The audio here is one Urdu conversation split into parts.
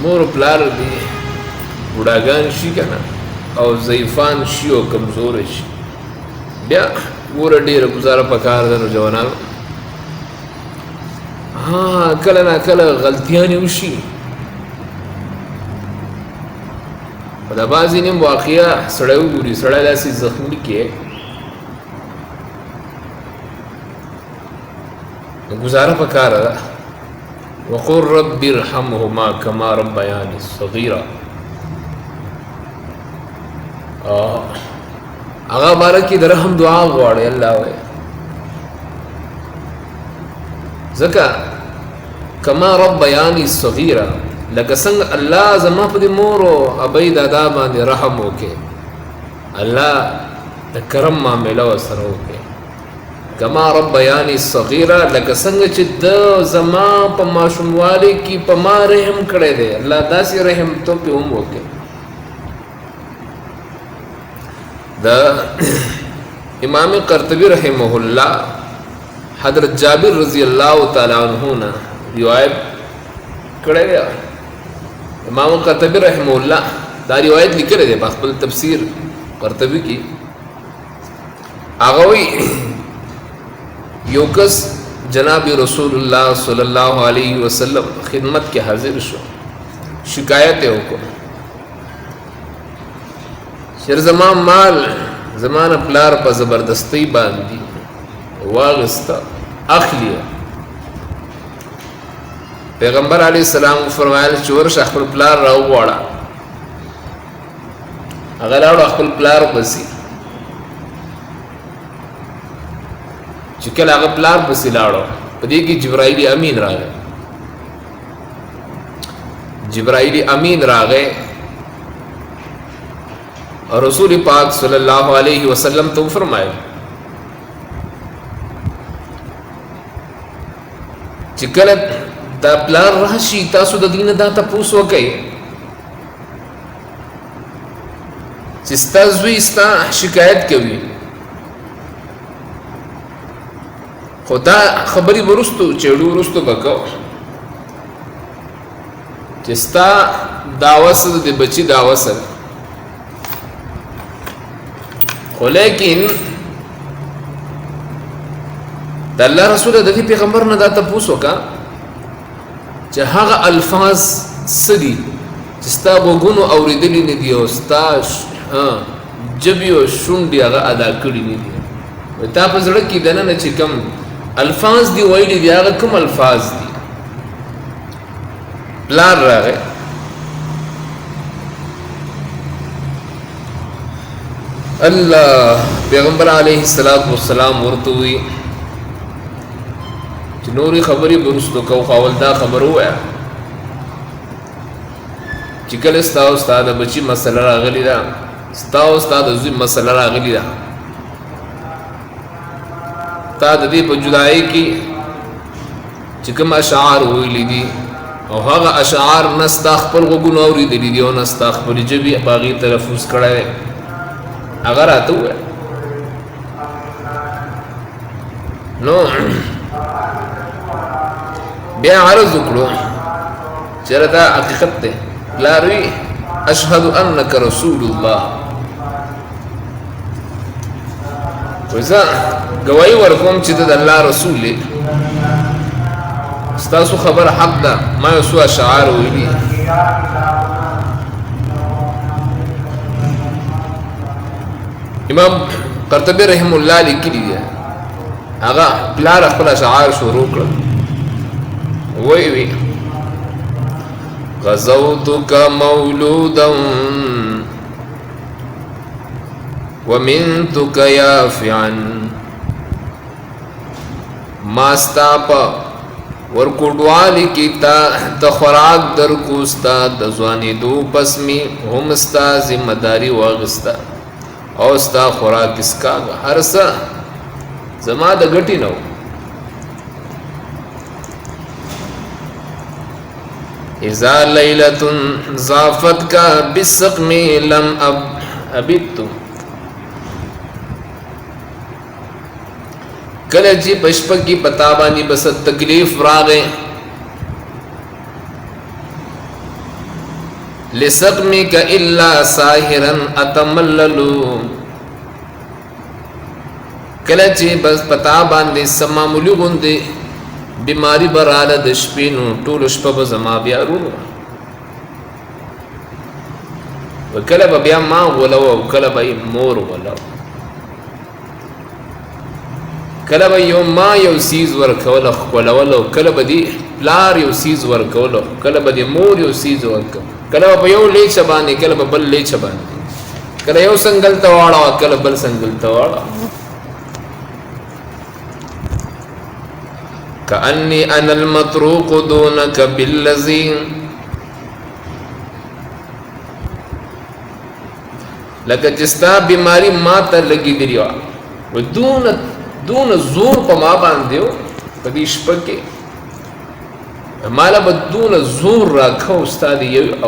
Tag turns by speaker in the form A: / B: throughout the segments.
A: مور پلار دی بوډاګان شي که نه او ضعیفان شي او کمزوره شي بیا ګوره ډېره ګزاره پکار ده نوجوانانو کله نا کله غلطیانې وشي خو دا بعضې نیم واقعه سړی وګوري سړی داسې زخمي کې گزاره پکاره ده وقل رب ارحمهما كما ربياني صغيرا هغه باره کې د رحم دعا غواړي الله وایي ځکه کما ربياني صغيرا لکه څنګه الله زما په دې مور او ابۍ دادا باندې رحم وکړي الله د کرم معامله ورسره وکړي کما ربیانی صغیره لکه څنګه چې د زما په ماشوموالي کې په ما رحم کړی دی الله داسې رحم تو پې هم وکړي د امام قرطبي رحمه الله حضرت جابر رضی الله تعالی عنہ نه روایت کړی دی امام قرطبي رحمه الله دا روایت لیکلی دی په خپل تفسیر قرطبي کې هغه وایي یو کس جناب رسول الله صلی الله علیه وسلم خدمت کې حاضر شو شکایت یې وکړه چې زما مال زمانه پلار په زبردستی باندې واغسته اخلي پیغمبر علیه السلام فرمایل چې ورشه خپل پلار راوغواړه هغه لاړو خپل پلار پسې چې کله هغه پلار پسې لاړو په دې کې جبرائیل امین راغی جبرائیل امین راغی اور رسول پاک صلی الله علیه وسلم تو فرمایي چې کله دا پلار راشي تاسو د دین دا تاسو وکئ چې تاسو یې شکایت کوي خدا خبري ورستو چېړو ورستو بکو چې ستا دعوه سره د بچی دعوه سره خو لیکن د الله رسول د دې پیغمبر نه دا تاسو وکا چې هغه الفاظ سدي چې ستا وګونو اوریدلې نه دي او ستا جبي او شونډي هغه ادا کړی نه دي تا په زړه کې دنه چې کم الفاظ دی ویلي دی هغه کوم الفاظ دي پلار راغی الله پیغمبر علیه السلام ورته وی چې نوري خبرې برستو کو خاول دا خبر وایا چې کله ستا استاد بچی مسله راغلی دا ستا استاد زوی مسله راغلی دا تا د دې په جدای کې چې کوم اشعار ویلي دي او هغه اشعار نستا خپل غوږونو اورېدلي دي او نستا خپل ژبې باغې تلفظ کړی هغه راته ووایه نو بیا عرض وکړو چېرې دا حقیقت دی پلار وي اشهد انک رسول الله وزا گواہی ورکوم چې د الله رسول دی ستاسو خبر حق ده ما یو څو اشعار ویلي امام قرطبي رحم الله لیکلي دي هغه پلار خپل اشعار شروع کړل وی غزوتك مولودا ومنتك يافعا ماستاپا ورکوډوالی کی تا خوراک در کوستا د ځواني دو پسمی هم ستا ذمہ داری واغستا او ستا خوراک اسکا هرڅه زما د غټی نو اذا ليله ضافت کا بالسقم لم ابت کله چې پشپ کی پتا باندې بس تکلیف راغې لسقمك الا ساهرا اتمللو کله چې بس پتا باندې سمامولي غوندې بیماری براله د شپې نو ټول شپه به زما بیا رونو وکله به بیا ما ولو او کله به مور ولو کله به یو ما یو سیز ورکول خپلول او کله به دی پلار یو سیز ورکول کله به دی مور یو سیز ورکول کله به یو لیچ باندې کله به بل لیچ باندې کله یو سنگل تواړه کله بل سنگل تواړه کأنی انا المطروق دونک بالذی لکه جستا بیماری ما ته لګی دی و دون زور په ما باندې په دې شپه کې مالا به دون زور راکو استاد یو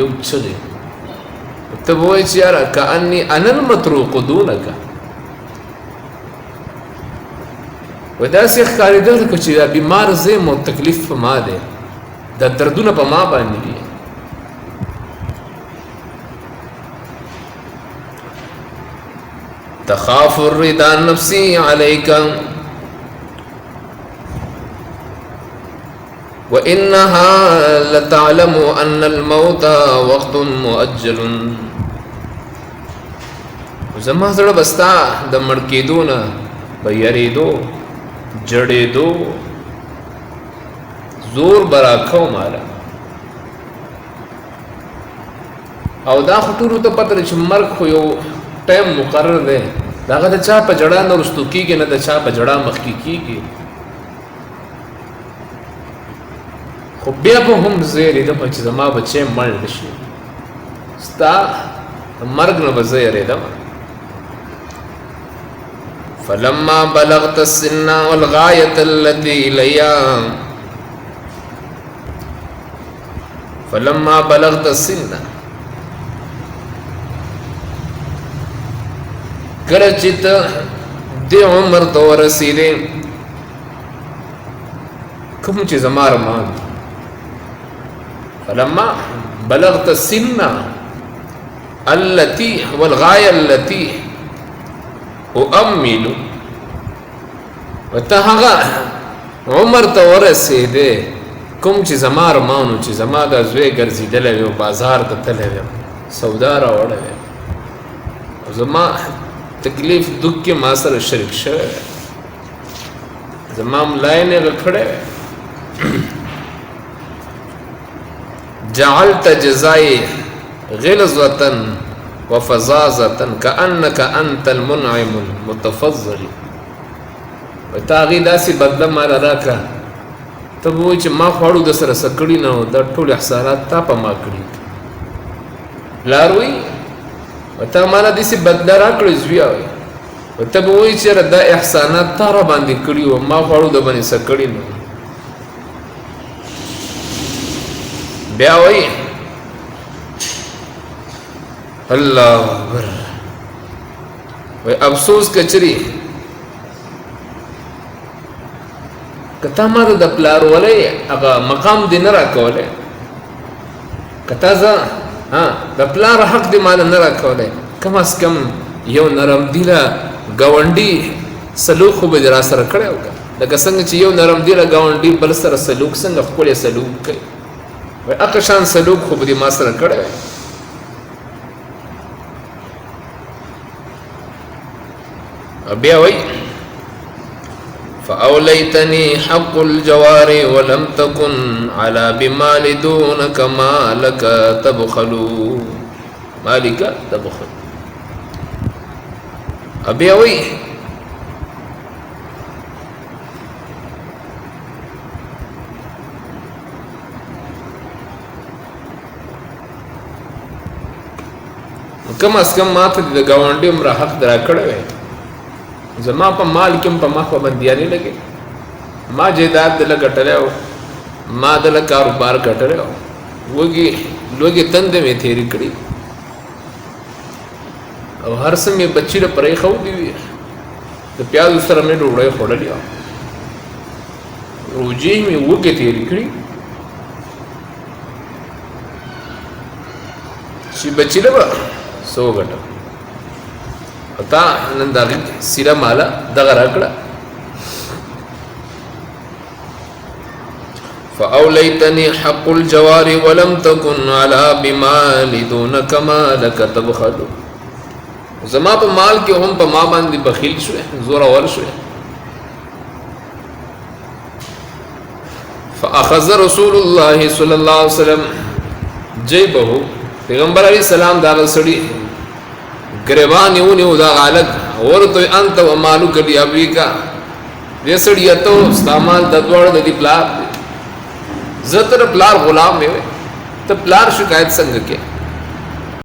A: یو چغې ته وای چې یاره کأنی انا المطروق دونک ودا سي خاریدل کو چې بیمار زه مو تکلیف په ما ده د دردونه په ما باندې دي تخاف الرضا نفسي عليك وانها لتعلم ان الموت وقت مؤجل زما زړه بستا د مړ کېدونه به یریدو جړېدو زور براکو مالا او دا خطورو ته پته چې مرګ خو یو ټایم مقرر دی داغه د چا په جړه نه رستو کېږي نه د چا په جړه مخکې کېږي خو بیا به هم زه یېرېدم چې زما بچی مړ نه شي ستا مرګ نه به زه یېرېدم فلما بلغت السن والغاية التي إليها فلما بلغت السن کله چې ته د عمر ته ورسېدې کوم چې زما ارمان فلما بلغت السن التي والغاية التي أؤمل وتهغا عمر ته ورسېدې کوم چې زما ارمانو چې زما د زوی ګرځېدلی وي بازار ته تللی وي سودا راوړی وي او زما تکلیف دک کې ما سره شریک شوی وی زما ملای نه کړی وی جعلت جزای غلظة وفظاظة كأنك أنت المنعم المتفضل وتاغي داسي بدله مال راکا ته وای چې ما خوړو د سره سکړی نه د ټول احسانات تا په ما کړی لاروي وته مال داسي بدله راکړې زویا وای وته وای چې دا احسانات تا را باندې کړی او ما خوړو د باندې سکړی نه بیا وای الله اکبر وای افسوس کچری کتا ما د پلار ولې هغه مقام دې نه راکولې کتا ز د پلار حق دې مال نه راکولې کم از کم یو نرم دیلا گاونډي سلوک خو به را سره کړو لکه څنګه چې یو نرم دیلا گاونډي بل سره سلوک څنګه خپل سلوک کوي وای اګه شان سلوک خو به ما سره کړو بیا وای فأوليتني حق الجوار ولم تكن على بمال دونك مالك تبخلوا مالك تبخل ابي وي کم از کم ماته د گاونډي عمر حق درا کړو زما په مال کې په ما په بندياني لګي ما جیداد دل کټلو ما دل کاروبار کټلو وګي لوګي تند می تیری کړی او هر سمې بچی له پرې خو دی د پیاز سره مې ډوړې خړلې روجي می وګي تیری کړی چې بچی له سو غټه تا نن دا سیره مالا دغه راکړه فاولیتنی حق الجوار ولم تكن على بمال دونك مالك تبخل زما په مال کې هم په ما باندې بخیل شو زور اور شو فاخذ رسول الله صلی الله علیه وسلم جيبه پیغمبر علیہ السلام دا سړی گریبان یو دا غالک ورته انت و مالک دی ابریکا دې سړی ته استعمال د دوړ د دی پلار زتر پلار غلام مې ته پلار شکایت څنګه کې